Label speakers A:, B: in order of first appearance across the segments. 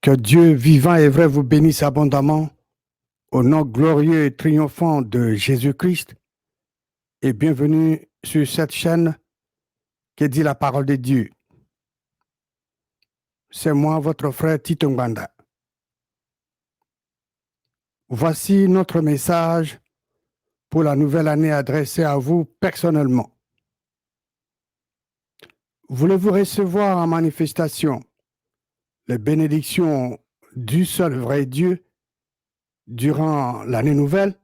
A: Que Dieu vivant et vrai vous bénisse abondamment au nom glorieux et triomphant de Jésus-Christ et bienvenue sur cette chaîne qui dit la parole de Dieu. C'est moi, votre frère Tito Nganda. Voici notre message pour la nouvelle année adressé à vous personnellement. Voulez-vous recevoir en manifestation les bénédictions du seul vrai Dieu durant l'année nouvelle?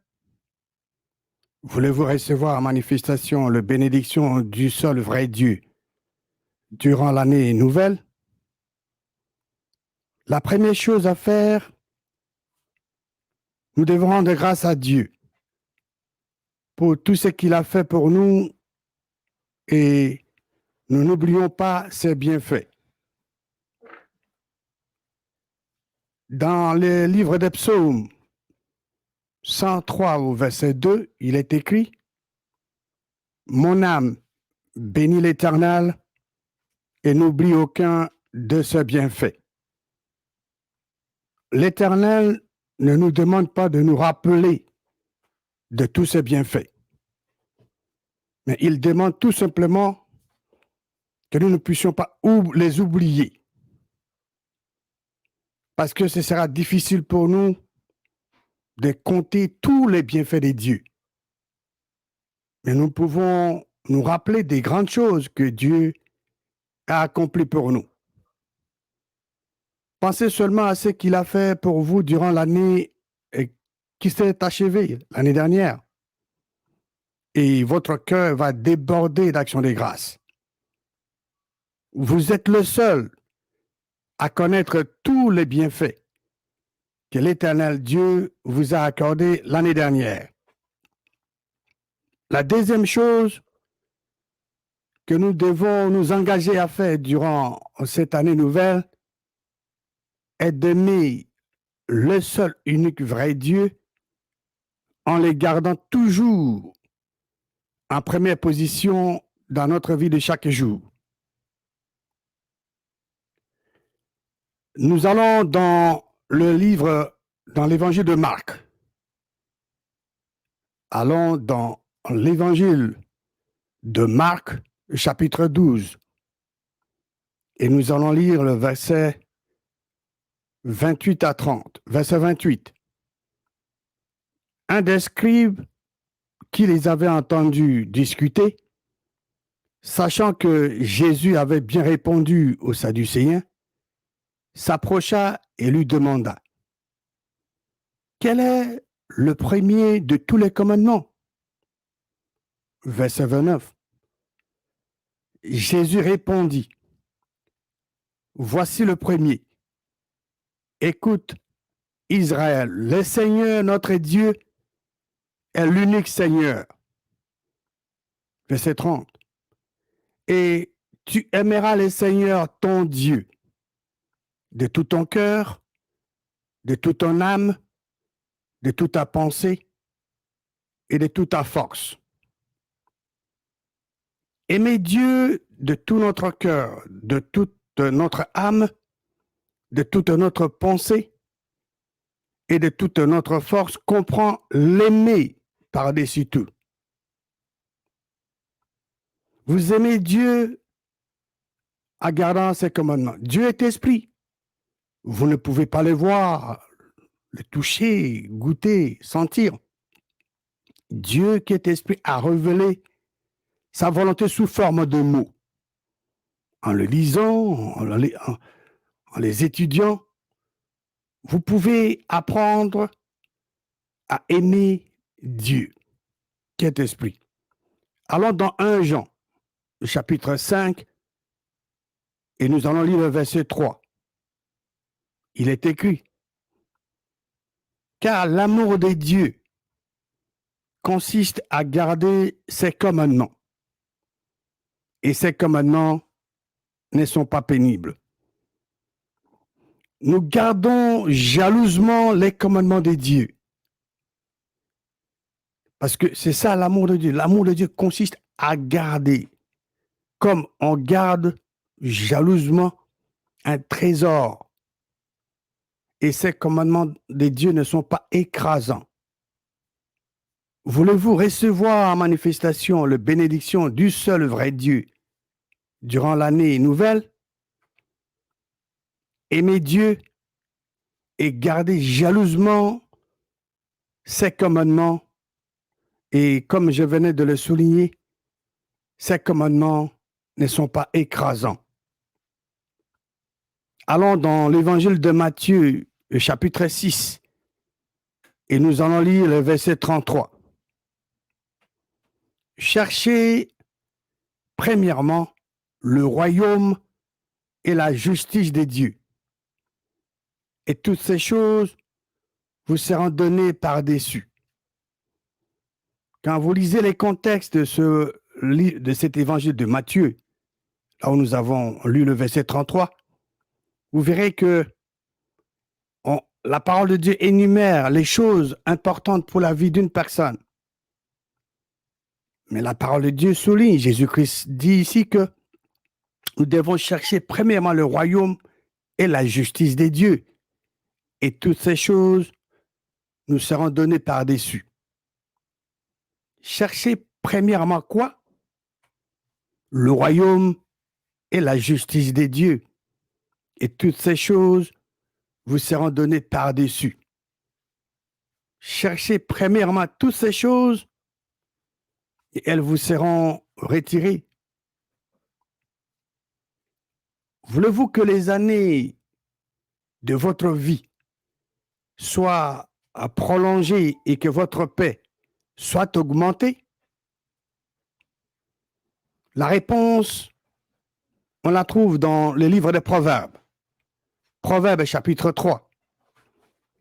A: Voulez-vous recevoir en manifestation les bénédictions du seul vrai Dieu durant l'année nouvelle? La première chose à faire, nous devons rendre grâce à Dieu pour tout ce qu'il a fait pour nous et nous n'oublions pas ses bienfaits. Dans le livre des Psaumes 103 au verset 2, il est écrit « Mon âme bénit l'Éternel et n'oublie aucun de ses bienfaits. » L'Éternel ne nous demande pas de nous rappeler de tous ses bienfaits, mais il demande tout simplement que nous ne puissions pas les oublier. Parce que ce sera difficile pour nous de compter tous les bienfaits de Dieu. Mais nous pouvons nous rappeler des grandes choses que Dieu a accomplies pour nous. Pensez seulement à ce qu'il a fait pour vous durant l'année qui s'est achevée, l'année dernière. Et votre cœur va déborder d'actions de grâce. Vous êtes le seul à connaître tous les bienfaits que l'Éternel Dieu vous a accordés l'année dernière. La deuxième chose que nous devons nous engager à faire durant cette année nouvelle est d'aimer le seul unique vrai Dieu en les gardant toujours en première position dans notre vie de chaque jour. Nous allons dans l'évangile de Marc. Allons dans l'évangile de Marc, chapitre 12. Et nous allons lire le verset 28 à 30. Verset 28. Un des scribes qui les avait entendus discuter, sachant que Jésus avait bien répondu aux Sadducéens, s'approcha et lui demanda: quel est le premier de tous les commandements? Verset 29. Jésus répondit: voici le premier. Écoute, Israël, le Seigneur notre Dieu est l'unique Seigneur. Verset 30. Et tu aimeras le Seigneur ton Dieu de tout ton cœur, de toute ton âme, de toute ta pensée et de toute ta force. Aimer Dieu de tout notre cœur, de toute notre âme, de toute notre pensée et de toute notre force comprend l'aimer par-dessus tout. Vous aimez Dieu en gardant ses commandements. Dieu est esprit. Vous ne pouvez pas le voir, le toucher, goûter, sentir. Dieu qui est esprit a révélé sa volonté sous forme de mots. En le lisant, en les étudiant, vous pouvez apprendre à aimer Dieu qui est esprit. Allons dans 1 Jean, chapitre 5, et nous allons lire le verset 3. Il est écrit: car l'amour de Dieu consiste à garder ses commandements. Et ces commandements ne sont pas pénibles. Nous gardons jalousement les commandements de Dieu. Parce que c'est ça l'amour de Dieu. L'amour de Dieu consiste à garder, comme on garde jalousement un trésor et ces commandements de Dieu ne sont pas écrasants. Voulez-vous recevoir en manifestation la bénédiction du seul vrai Dieu durant l'année nouvelle? Aimez Dieu et gardez jalousement ses commandements. Et comme je venais de le souligner, ces commandements ne sont pas écrasants. Allons dans l'évangile de Matthieu, le chapitre 6, et nous allons lire le verset 33. Cherchez premièrement le royaume et la justice de Dieu. Et toutes ces choses vous seront données par-dessus. Quand vous lisez les contextes de cet évangile de Matthieu, là où nous avons lu le verset 33, vous verrez que la parole de Dieu énumère les choses importantes pour la vie d'une personne. Mais la parole de Dieu souligne, Jésus-Christ dit ici que nous devons chercher premièrement le royaume et la justice des dieux. Et toutes ces choses nous seront données par-dessus. Cherchez premièrement quoi? Le royaume et la justice des dieux. Et toutes ces choses vous seront données par-dessus. Cherchez premièrement toutes ces choses et elles vous seront retirées. Voulez-vous que les années de votre vie soient prolongées et que votre paix soit augmentée? La réponse, on la trouve dans le livre des Proverbes. Proverbes chapitre 3.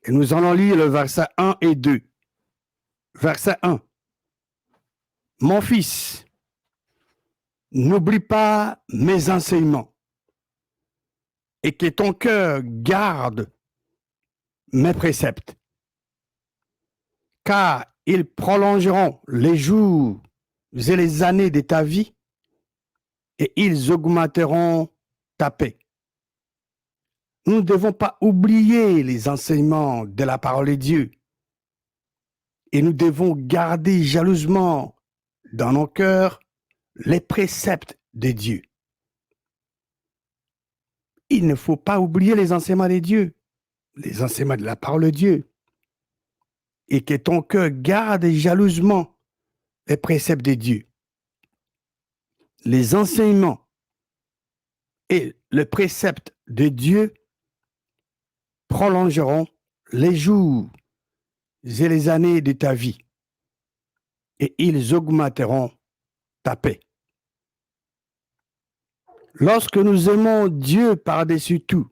A: Et nous allons lire le verset 1 et 2. Verset 1. Mon fils, n'oublie pas mes enseignements et que ton cœur garde mes préceptes, car ils prolongeront les jours et les années de ta vie et ils augmenteront ta paix. Nous ne devons pas oublier les enseignements de la parole de Dieu et nous devons garder jalousement dans nos cœurs les préceptes de Dieu. Il ne faut pas oublier les enseignements de Dieu, les enseignements de la parole de Dieu, et que ton cœur garde jalousement les préceptes de Dieu. Les enseignements et le précepte de Dieu prolongeront les jours et les années de ta vie, et ils augmenteront ta paix. Lorsque nous aimons Dieu par-dessus tout,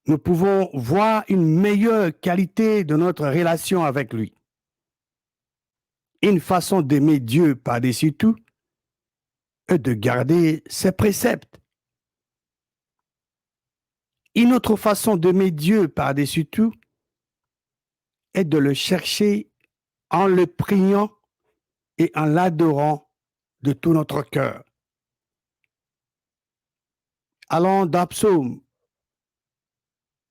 A: nous pouvons voir une meilleure qualité de notre relation avec lui. Une façon d'aimer Dieu par-dessus tout est de garder ses préceptes. Une autre façon d'aimer Dieu par-dessus tout est de le chercher en le priant et en l'adorant de tout notre cœur. Allons dans Psaume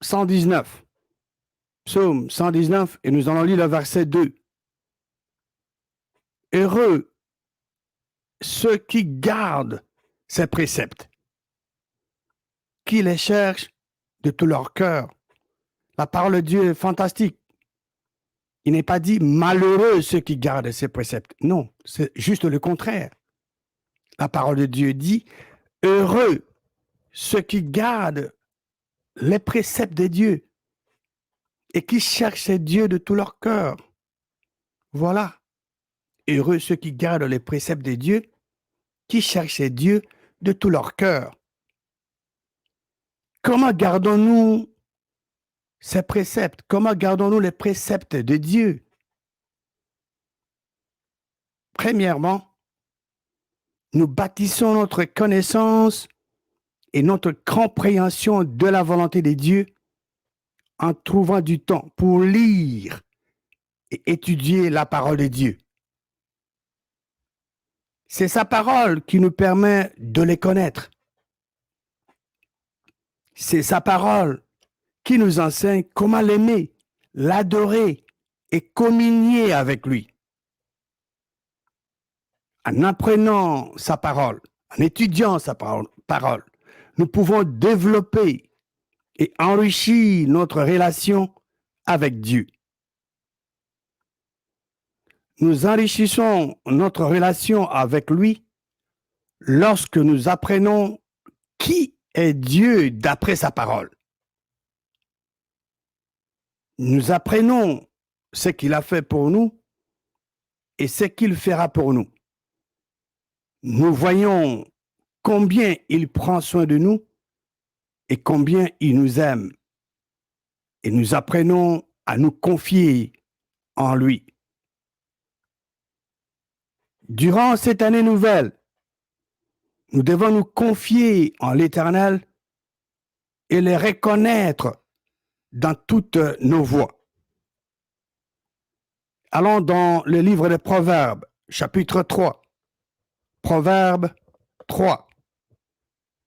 A: 119. Psaume 119, et nous allons lire le verset 2. Heureux ceux qui gardent ses préceptes, qui les cherchent de tout leur cœur. La parole de Dieu est fantastique. Il n'est pas dit malheureux ceux qui gardent ses préceptes. Non, c'est juste le contraire. La parole de Dieu dit heureux ceux qui gardent les préceptes de Dieu et qui cherchent Dieu de tout leur cœur. Voilà. Heureux ceux qui gardent les préceptes de Dieu, qui cherchent Dieu de tout leur cœur. Comment gardons-nous ces préceptes? Comment gardons-nous les préceptes de Dieu? Premièrement, nous bâtissons notre connaissance et notre compréhension de la volonté de Dieu en trouvant du temps pour lire et étudier la parole de Dieu. C'est sa parole qui nous permet de les connaître. C'est sa parole qui nous enseigne comment l'aimer, l'adorer et communier avec lui. En apprenant sa parole, en étudiant sa parole, nous pouvons développer et enrichir notre relation avec Dieu. Nous enrichissons notre relation avec lui lorsque nous apprenons qui est Dieu d'après sa parole. Nous apprenons ce qu'il a fait pour nous et ce qu'il fera pour nous. Nous voyons combien il prend soin de nous et combien il nous aime. Et nous apprenons à nous confier en lui. Durant cette année nouvelle, nous devons nous confier en l'Éternel et le reconnaître dans toutes nos voies. Allons dans le livre des Proverbes, chapitre 3. Proverbes 3.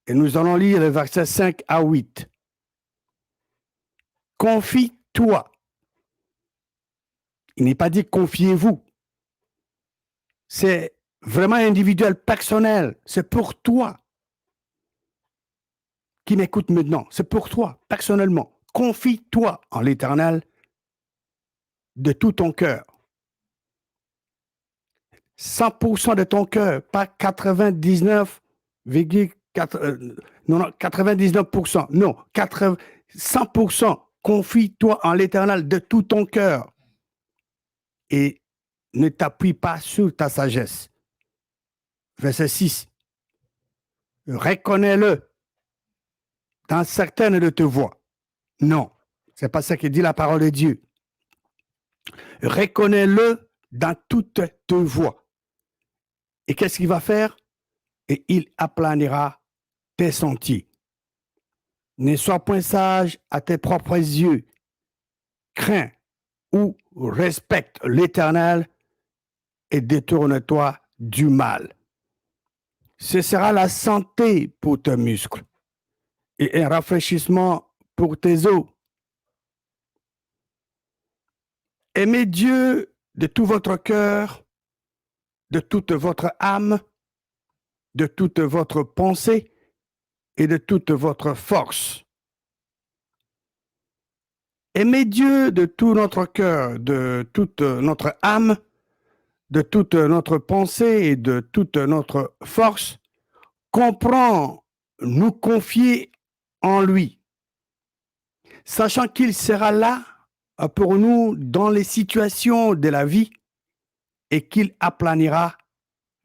A: Et nous allons lire les versets 5 à 8. Confie-toi. Il n'est pas dit confiez-vous. C'est vraiment individuel, personnel. C'est pour toi qui m'écoute maintenant. C'est pour toi, personnellement. Confie-toi en l'Éternel de tout ton cœur. 100% de ton cœur, pas 99,99%. Non, 100%. Confie-toi en l'Éternel de tout ton cœur. Et ne t'appuie pas sur ta sagesse. Verset 6. Reconnais-le dans certaines de tes voies. Non, ce n'est pas ça que dit la parole de Dieu. Reconnais-le dans toutes tes voies. Et qu'est-ce qu'il va faire? Et il aplanira tes sentiers. Ne sois point sage à tes propres yeux. Crains ou respecte l'Éternel et détourne-toi du mal. Ce sera la santé pour tes muscles et un rafraîchissement pour tes os. Aimez Dieu de tout votre cœur, de toute votre âme, de toute votre pensée et de toute votre force. Aimez Dieu de tout notre cœur, de toute notre âme, de toute notre pensée et de toute notre force, comprend nous confier en lui, sachant qu'il sera là pour nous dans les situations de la vie et qu'il aplanira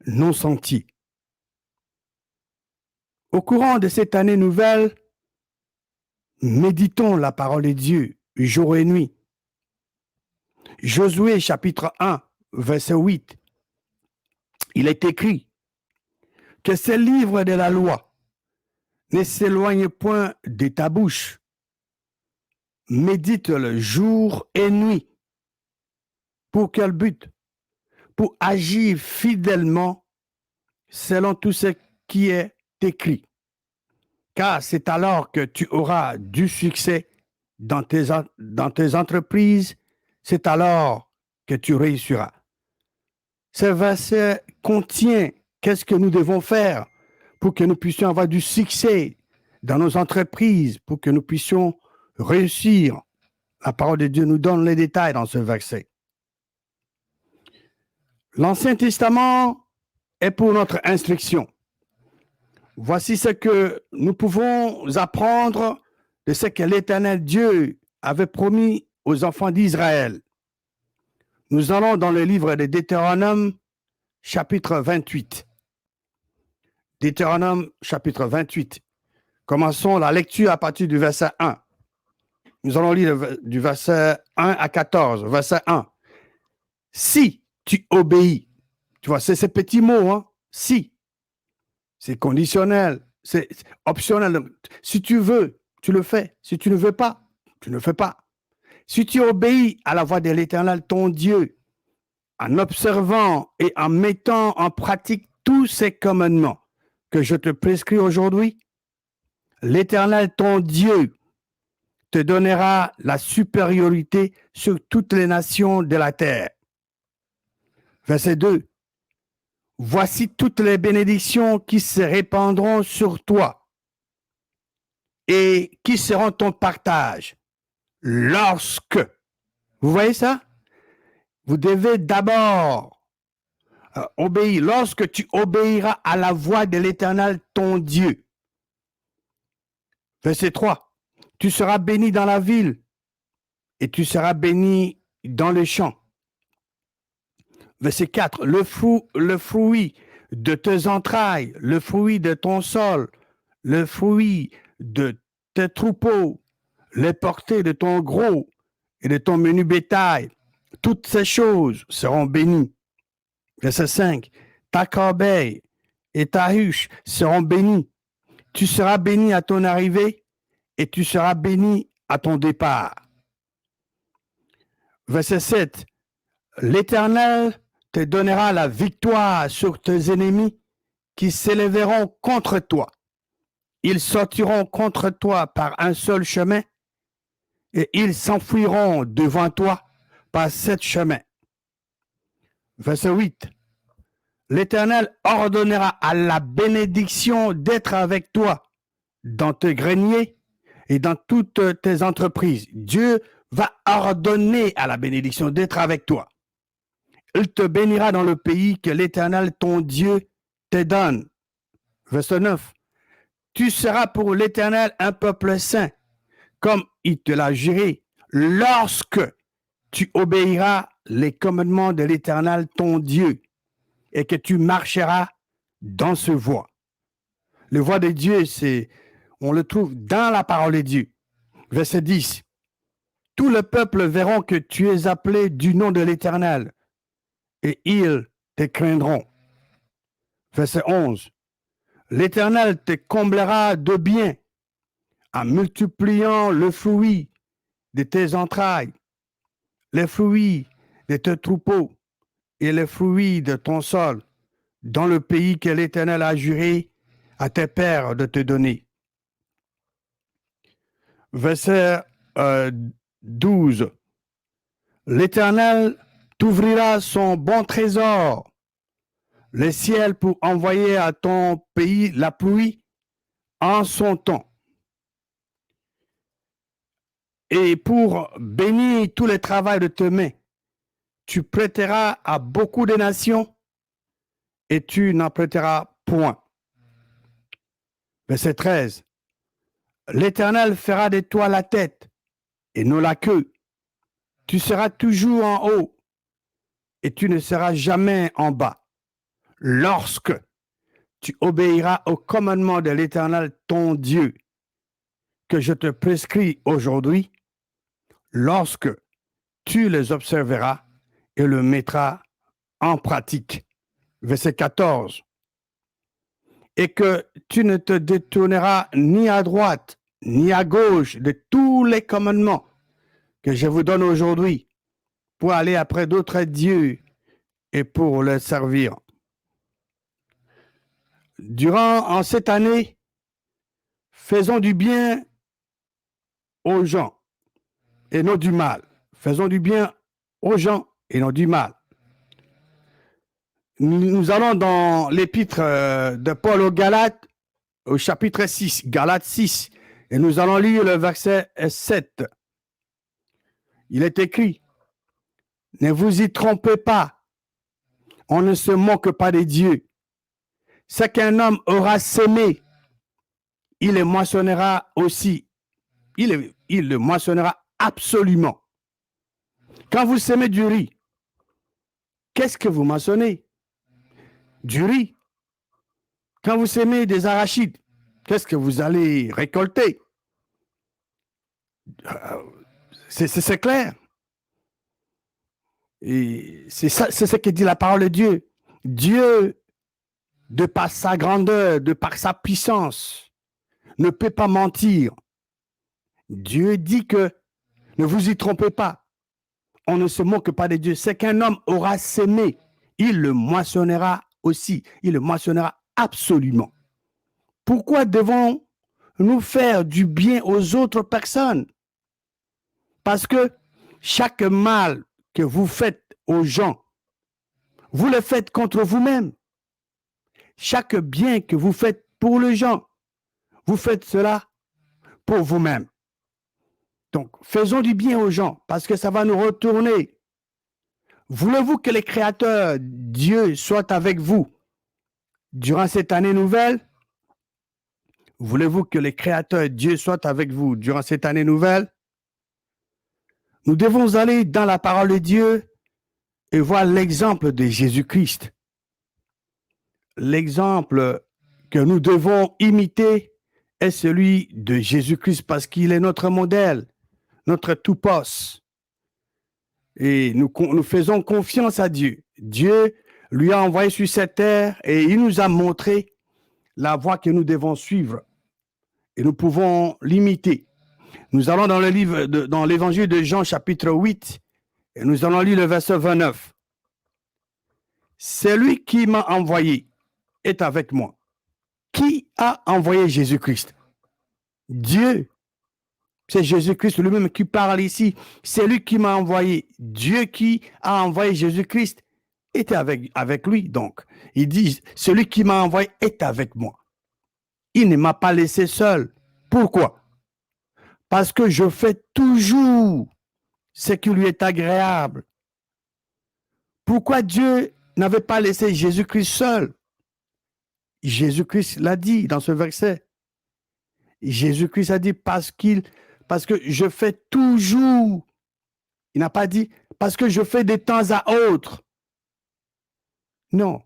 A: nos sentiers. Au courant de cette année nouvelle, méditons la parole de Dieu jour et nuit. Josué chapitre 1, verset 8. Il est écrit que ce livre de la loi ne s'éloigne point de ta bouche. Médite-le jour et nuit. Pour quel but? Pour agir fidèlement selon tout ce qui est écrit. Car c'est alors que tu auras du succès dans tes entreprises, c'est alors que tu réussiras. Ce verset contient qu'est-ce que nous devons faire pour que nous puissions avoir du succès dans nos entreprises, pour que nous puissions réussir. La parole de Dieu nous donne les détails dans ce verset. L'Ancien Testament est pour notre instruction. Voici ce que nous pouvons apprendre de ce que l'Éternel Dieu avait promis aux enfants d'Israël. Nous allons dans le livre de Deutéronome, chapitre 28. Deutéronome, chapitre 28. Commençons la lecture à partir du verset 1. Nous allons lire du verset 1 à 14. Verset 1. Si tu obéis, tu vois, c'est ces petits mots, hein? Si. C'est conditionnel, c'est optionnel. Si tu veux, tu le fais. Si tu ne veux pas, tu ne fais pas. Si tu obéis à la voix de l'Éternel, ton Dieu, en observant et en mettant en pratique tous ces commandements que je te prescris aujourd'hui, l'Éternel, ton Dieu, te donnera la supériorité sur toutes les nations de la terre. Verset 2. Voici toutes les bénédictions qui se répandront sur toi et qui seront ton partage lorsque, vous voyez ça? Vous devez d'abord obéir. Lorsque tu obéiras à la voix de l'Éternel, ton Dieu. Verset 3. Tu seras béni dans la ville et tu seras béni dans les champs. Verset 4. Le fruit de tes entrailles, le fruit de ton sol, le fruit de tes troupeaux, les portées de ton gros et de ton menu bétail, toutes ces choses seront bénies. Verset 5. Ta corbeille et ta huche seront bénies. Tu seras béni à ton arrivée et tu seras béni à ton départ. Verset 7. L'Éternel te donnera la victoire sur tes ennemis qui s'élèveront contre toi. Ils sortiront contre toi par un seul chemin et ils s'enfuiront devant toi par 7 chemins. Verset 8. L'Éternel ordonnera à la bénédiction d'être avec toi dans tes greniers et dans toutes tes entreprises. Dieu va ordonner à la bénédiction d'être avec toi. Il te bénira dans le pays que l'Éternel, ton Dieu, te donne. Verset 9. Tu seras pour l'Éternel un peuple saint, comme il te l'a juré, lorsque tu obéiras les commandements de l'Éternel, ton Dieu, et que tu marcheras dans ce voie. Le voie de Dieu, on le trouve dans la parole de Dieu. Verset 10. Tout le peuple verront que tu es appelé du nom de l'Éternel, et ils te craindront. Verset 11. L'Éternel te comblera de bien en multipliant le fruit de tes entrailles, les fruits de tes troupeaux et les fruits de ton sol, dans le pays que l'Éternel a juré à tes pères de te donner. Verset 12. L'Éternel t'ouvrira son bon trésor, le ciel, pour envoyer à ton pays la pluie en son temps, et pour bénir tout le travail de tes mains. Tu prêteras à beaucoup de nations et tu n'en prêteras point. Verset 13. L'Éternel fera de toi la tête et non la queue. Tu seras toujours en haut et tu ne seras jamais en bas. Lorsque tu obéiras au commandement de l'Éternel, ton Dieu, que je te prescris aujourd'hui, lorsque tu les observeras et le mettras en pratique. Verset 14. Et que tu ne te détourneras ni à droite ni à gauche de tous les commandements que je vous donne aujourd'hui pour aller après d'autres dieux et pour les servir. En cette année, faisons du bien aux gens et non du mal. Faisons du bien aux gens et non du mal. Nous allons dans l'épître de Paul aux Galates, au chapitre 6, Galates 6, et nous allons lire le verset 7. Il est écrit, « Ne vous y trompez pas, on ne se moque pas de Dieu. Ce qu'un homme aura semé, il le moissonnera aussi. Il le moissonnera absolument. Quand vous semez du riz, qu'est-ce que vous moissonnez? Du riz. Quand vous semez des arachides, qu'est-ce que vous allez récolter? C'est clair. Et c'est ce que dit la parole de Dieu. Dieu, de par sa grandeur, de par sa puissance, ne peut pas mentir. Dieu dit que ne vous y trompez pas. On ne se moque pas de Dieu. C'est qu'un homme aura semé, il le moissonnera aussi. Il le moissonnera absolument. Pourquoi devons-nous faire du bien aux autres personnes? Parce que chaque mal que vous faites aux gens, vous le faites contre vous-même. Chaque bien que vous faites pour les gens, vous faites cela pour vous-même. Donc, faisons du bien aux gens parce que ça va nous retourner. Voulez-vous que les créateurs, Dieu, soient avec vous durant cette année nouvelle? Voulez-vous que les créateurs, Dieu, soient avec vous durant cette année nouvelle? Nous devons aller dans la parole de Dieu et voir l'exemple de Jésus-Christ. L'exemple que nous devons imiter est celui de Jésus-Christ parce qu'il est notre modèle, notre tout-poste. Et nous faisons confiance à Dieu. Dieu lui a envoyé sur cette terre et il nous a montré la voie que nous devons suivre. Et nous pouvons l'imiter. Nous allons dans l'évangile de Jean, chapitre 8, et nous allons lire le verset 29. Celui qui m'a envoyé est avec moi. Qui a envoyé Jésus-Christ? Dieu. C'est Jésus-Christ lui-même qui parle ici. C'est lui qui m'a envoyé. Dieu qui a envoyé Jésus-Christ était avec lui. Donc, il dit, celui qui m'a envoyé est avec moi. Il ne m'a pas laissé seul. Pourquoi? Parce que je fais toujours ce qui lui est agréable. Pourquoi Dieu n'avait pas laissé Jésus-Christ seul? Jésus-Christ l'a dit dans ce verset. Jésus-Christ a dit parce que je fais toujours. Il n'a pas dit parce que je fais de temps à autre. Non.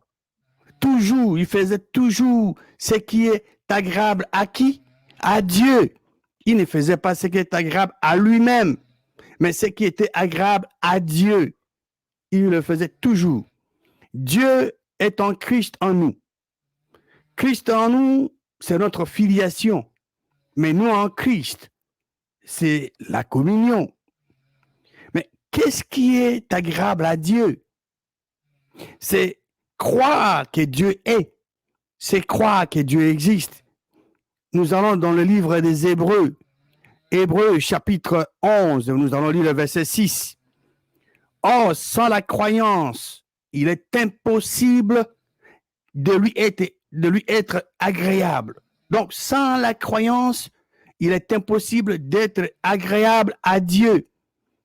A: Toujours, il faisait toujours ce qui est agréable à qui? À Dieu. Il ne faisait pas ce qui est agréable à lui-même, mais ce qui était agréable à Dieu. Il le faisait toujours. Dieu est en Christ en nous. Christ en nous, c'est notre filiation. Mais nous en Christ, c'est la communion. Mais qu'est-ce qui est agréable à Dieu? C'est croire que Dieu est. C'est croire que Dieu existe. Nous allons dans le livre des Hébreux. Hébreux chapitre 11, nous allons lire le verset 6. Or, sans la croyance, il est impossible de lui être agréable. Donc, sans la croyance, il est impossible d'être agréable à Dieu.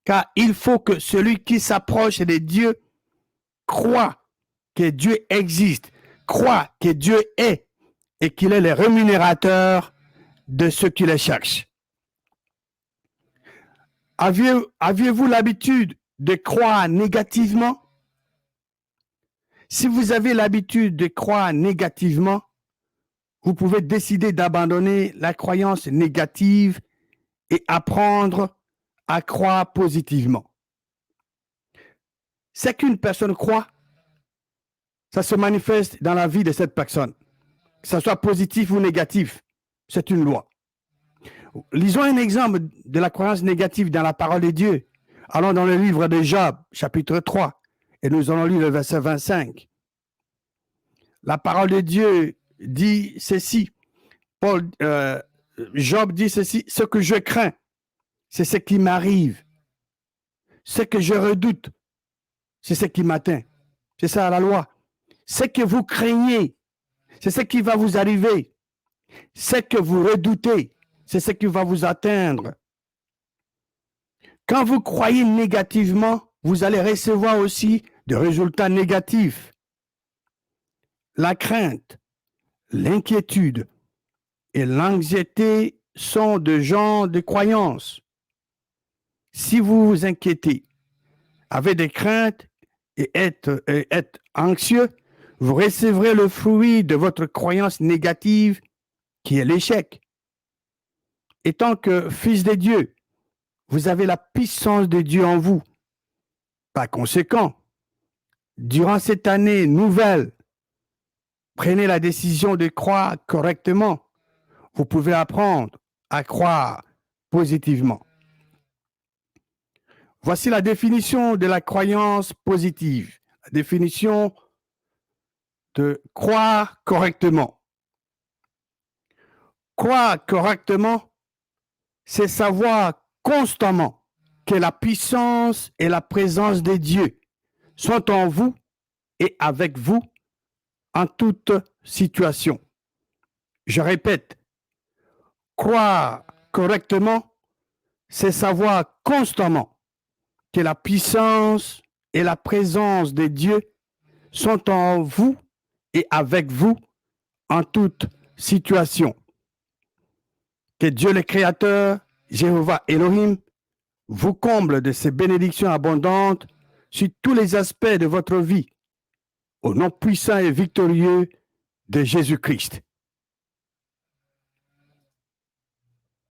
A: Car il faut que celui qui s'approche de Dieu croit que Dieu existe, croit que Dieu est et qu'il est le rémunérateur de ceux qui le cherchent. Aviez-vous l'habitude de croire négativement? Si vous avez l'habitude de croire négativement, vous pouvez décider d'abandonner la croyance négative et apprendre à croire positivement. C'est qu'une personne croit, ça se manifeste dans la vie de cette personne. Que ce soit positif ou négatif, c'est une loi. Lisons un exemple de la croyance négative dans la parole de Dieu. Allons dans le livre de Job, chapitre 3, et nous allons lire le verset 25. La parole de Dieu dit ceci. Job dit ceci, ce que je crains, c'est ce qui m'arrive. Ce que je redoute, c'est ce qui m'atteint. C'est ça la loi. Ce que vous craignez, c'est ce qui va vous arriver. Ce que vous redoutez, c'est ce qui va vous atteindre. Quand vous croyez négativement, vous allez recevoir aussi des résultats négatifs. La crainte, l'inquiétude et l'anxiété sont de genres de croyances. Si vous vous inquiétez, avez des craintes et êtes anxieux, vous recevrez le fruit de votre croyance négative qui est l'échec. Étant que fils de Dieu, vous avez la puissance de Dieu en vous. Par conséquent, durant cette année nouvelle, prenez la décision de croire correctement. Vous pouvez apprendre à croire positivement. Voici la définition de la croyance positive. La définition de croire correctement. Croire correctement, c'est savoir constamment que la puissance et la présence de Dieu sont en vous et avec vous en toute situation. Je répète, croire correctement, c'est savoir constamment que la puissance et la présence de Dieu sont en vous et avec vous en toute situation. Que Dieu le Créateur, Jéhovah Elohim, vous comble de ses bénédictions abondantes sur tous les aspects de votre vie, au nom puissant et victorieux de Jésus-Christ.